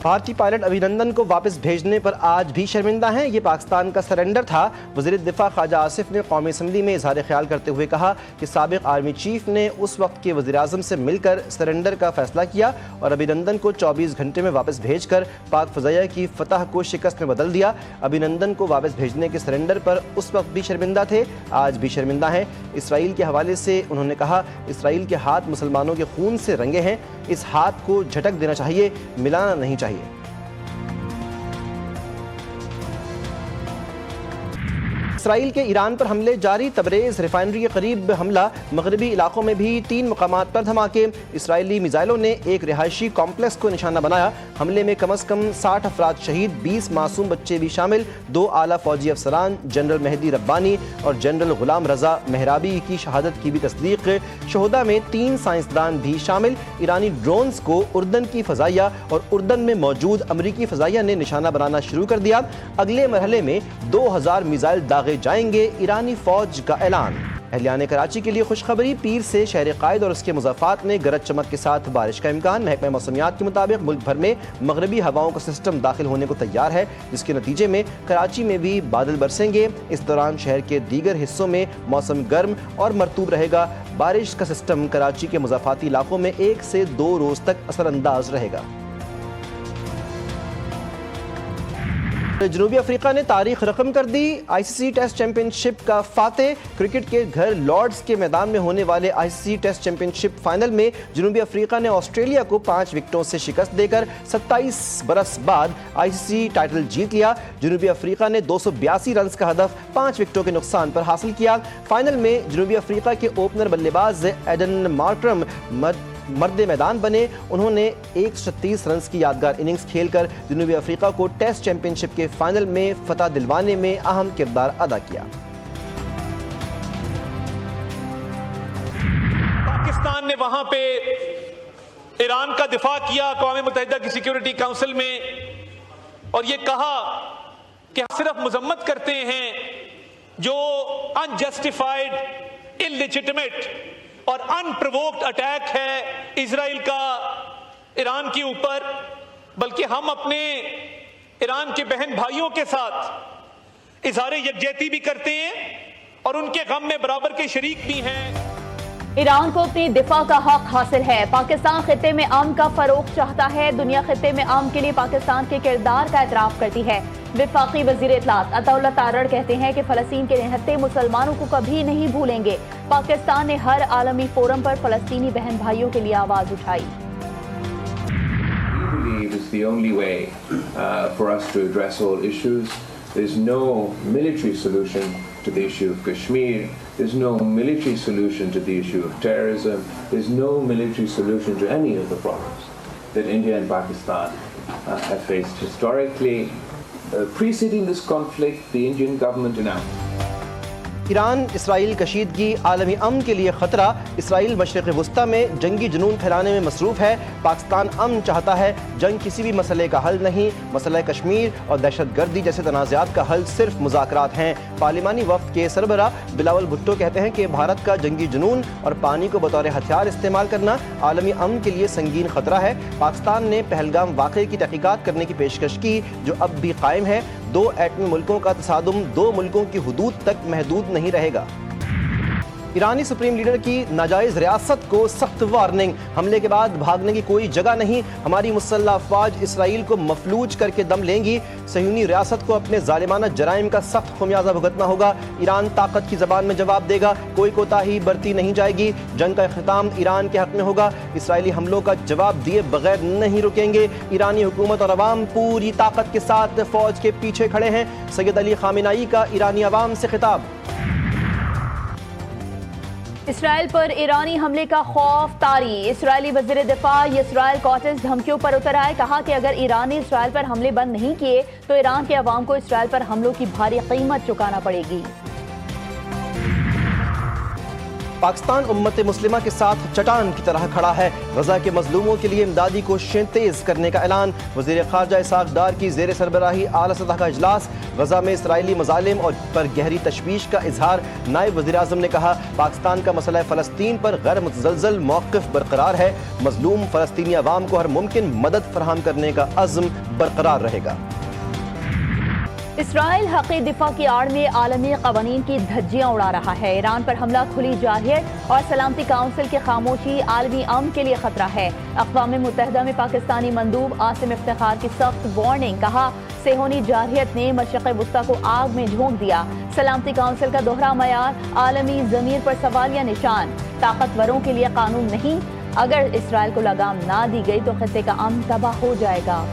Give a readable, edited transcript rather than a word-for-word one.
بھارتی پائلٹ ابھینندن کو واپس بھیجنے پر آج بھی شرمندہ ہیں۔ یہ پاکستان کا سرنڈر تھا۔ وزیر دفاع خواجہ آصف نے قومی اسمبلی میں اظہار خیال کرتے ہوئے کہا کہ سابق آرمی چیف نے اس وقت کے وزیر اعظم سے مل کر سرنڈر کا فیصلہ کیا اور ابھینندن کو 24 گھنٹے میں واپس بھیج کر پاک فضائیہ کی فتح کو شکست میں بدل دیا۔ ابھینندن کو واپس بھیجنے کے سرنڈر پر اس وقت بھی شرمندہ تھے، آج بھی شرمندہ ہیں۔ اسرائیل کے حوالے سے انہوں نے کہا، اسرائیل کے ہاتھ مسلمانوں کے خون سے رنگے ہیں، اس ہاتھ کو جھٹک دینا چاہیے، ملانا نہیں چاہیے۔ اسرائیل کے ایران پر حملے جاری، تبریز ریفائنری کے قریب حملہ، مغربی علاقوں میں بھی 3 مقامات پر دھماکے۔ اسرائیلی میزائلوں نے ایک رہائشی کمپلیکس کو نشانہ بنایا۔ حملے میں کم از کم 60 افراد شہید، 20 معصوم بچے بھی شامل۔ 2 اعلیٰ فوجی افسران جنرل مہدی ربانی اور جنرل غلام رضا مہرابی کی شہادت کی بھی تصدیق۔ شہداء میں 3 سائنسدان بھی شامل۔ ایرانی ڈرونز کو اردن کی فضائیہ اور اردن میں موجود امریکی فضائیہ نے نشانہ بنانا شروع کر دیا۔ اگلے مرحلے میں 2000 میزائل داغے جائیں گے، ایرانی فوج کا اعلان۔ اہلیان کراچی کے لیے خوشخبری، پیر سے شہر قائد اور اس کے مضافات میں گرج چمک کے ساتھ بارش کا امکان۔ محکمہ موسمیات کے مطابق ملک بھر میں مغربی ہواؤں کا سسٹم داخل ہونے کو تیار ہے، جس کے نتیجے میں کراچی میں بھی بادل برسیں گے۔ اس دوران شہر کے دیگر حصوں میں موسم گرم اور مرطوب رہے گا۔ بارش کا سسٹم کراچی کے مضافاتی علاقوں میں 1 سے 2 روز تک اثر انداز رہے گا۔ جنوبی افریقہ نے تاریخ رقم کر دی، آئی سی سی ٹیسٹ چیمپئن شپ کا فاتح۔ کرکٹ کے گھر لارڈز کے میدان میں ہونے والے آئی سی سی ٹیسٹ چیمپئن شپ فائنل میں جنوبی افریقہ نے آسٹریلیا کو 5 وکٹوں سے شکست دے کر 27 برس بعد آئی سی سی ٹائٹل جیت لیا۔ جنوبی افریقہ نے 282 رنز کا ہدف 5 وکٹوں کے نقصان پر حاصل کیا۔ فائنل میں جنوبی افریقہ کے اوپنر بلے باز ایڈن مارکرم مرد میدان بنے۔ انہوں نے 136 رنز کی یادگار اننگز کھیل کر جنوبی افریقہ کو ٹیسٹ چیمپئن شپ کے فائنل میں فتح دلوانے میں اہم کردار ادا کیا۔ پاکستان نے وہاں پہ ایران کا دفاع کیا اقوام متحدہ کی سیکیورٹی کونسل میں، اور یہ کہا کہ ہم صرف مذمت کرتے ہیں جو انجسٹیفائڈ، انلیجٹمیٹ اور ان پرووکڈ اٹیک ہے اسرائیل کا ایران کے اوپر، بلکہ ہم اپنے ایران کے بہن بھائیوں کے ساتھ اظہار یکجہتی بھی کرتے ہیں اور ان کے غم میں برابر کے شریک بھی ہیں۔ ایران کو اپنی دفاع کا حق حاصل ہے، پاکستان خطے میں امن کا فروغ چاہتا ہے، دنیا خطے میں امن کے لیے پاکستان کے کردار کا اعتراف کرتی ہے۔ وفاقی وزیر اطلاعات عطا اللہ تارڑ کہتے ہیں کہ فلسطین کے نہتے مسلمانوں کو کبھی نہیں بھولیں گے۔ پاکستان نے ہر عالمی فورم پر فلسطینی بہن بھائیوں کے لیے آواز اٹھائی۔ It's the only way for us to address all issues. There's no military solution to the issue of Kashmir. There's no military solution to the issue of terrorism. There's no military solution to any of the problems that India and Pakistan have faced historically. Preceding this conflict, the Indian government announced Iran اسرائیل کشیدگی عالمی امن کے لیے خطرہ، اسرائیل مشرق وسطی میں جنگی جنون پھیلانے میں مصروف ہے، پاکستان امن چاہتا ہے، جنگ کسی بھی مسئلے کا حل نہیں، مسئلہ کشمیر اور دہشت گردی جیسے تنازعات کا حل صرف مذاکرات ہیں۔ پارلیمانی وفد کے سربراہ بلاول بھٹو کہتے ہیں کہ بھارت کا جنگی جنون اور پانی کو بطور ہتھیار استعمال کرنا عالمی امن کے لیے سنگین خطرہ ہے۔ پاکستان نے پہلگام واقعے کی تحقیقات کرنے کی پیشکش کی، جو اب بھی قائم ہے۔ 2 ایٹمی ملکوں کا تصادم 2 ملکوں کی حدود تک محدود نہیں رہے گا۔ ایرانی سپریم لیڈر کی ناجائز ریاست کو سخت وارننگ، حملے کے بعد بھاگنے کی کوئی جگہ نہیں، ہماری مسلح افواج اسرائیل کو مفلوج کر کے دم لیں گی، صہیونی ریاست کو اپنے ظالمانہ جرائم کا سخت خمیازہ بھگتنا ہوگا، ایران طاقت کی زبان میں جواب دے گا، کوئی کوتاہی برتی نہیں جائے گی، جنگ کا اختتام ایران کے حق میں ہوگا، اسرائیلی حملوں کا جواب دیے بغیر نہیں رکیں گے، ایرانی حکومت اور عوام پوری طاقت کے ساتھ فوج کے پیچھے کھڑے ہیں۔ سید علی خامنہئی کا ایرانی عوام سے خطاب۔ اسرائیل پر ایرانی حملے کا خوف طاری، اسرائیلی وزیر دفاع اسرائیل کاٹس دھمکیوں پر اتر آئے، کہا کہ اگر ایران نے اسرائیل پر حملے بند نہیں کیے تو ایران کے عوام کو اسرائیل پر حملوں کی بھاری قیمت چکانا پڑے گی۔ پاکستان امت مسلمہ کے ساتھ چٹان کی طرح کھڑا ہے، غزہ کے مظلوموں کے لیے امدادی کوششیں تیز کرنے کا اعلان۔ وزیر خارجہ اسحاق ڈار کی زیر سربراہی اعلیٰ سطح کا اجلاس۔ غزہ میں اسرائیلی مظالم اور پر گہری تشویش کا اظہار۔ نائب وزیر اعظم نے کہا پاکستان کا مسئلہ فلسطین پر غیر متزلزل موقف برقرار ہے، مظلوم فلسطینی عوام کو ہر ممکن مدد فراہم کرنے کا عزم برقرار رہے گا۔ اسرائیل حق دفاع کی آڑ میں عالمی قوانین کی دھجیاں اڑا رہا ہے۔ ایران پر حملہ کھلی جارحیت اور سلامتی کونسل کی خاموشی عالمی امن کے لیے خطرہ ہے۔ اقوام متحدہ میں پاکستانی مندوب عاصم افتخار کی سخت وارننگ، کہا صہیونی جارحیت نے مشرق وسطیٰ کو آگ میں جھونک دیا۔ سلامتی کونسل کا دوہرا معیار، عالمی ضمیر پر سوالیہ نشان۔ طاقتوروں کے لیے قانون نہیں، اگر اسرائیل کو لگام نہ دی گئی تو خطے کا امن تباہ ہو جائے گا۔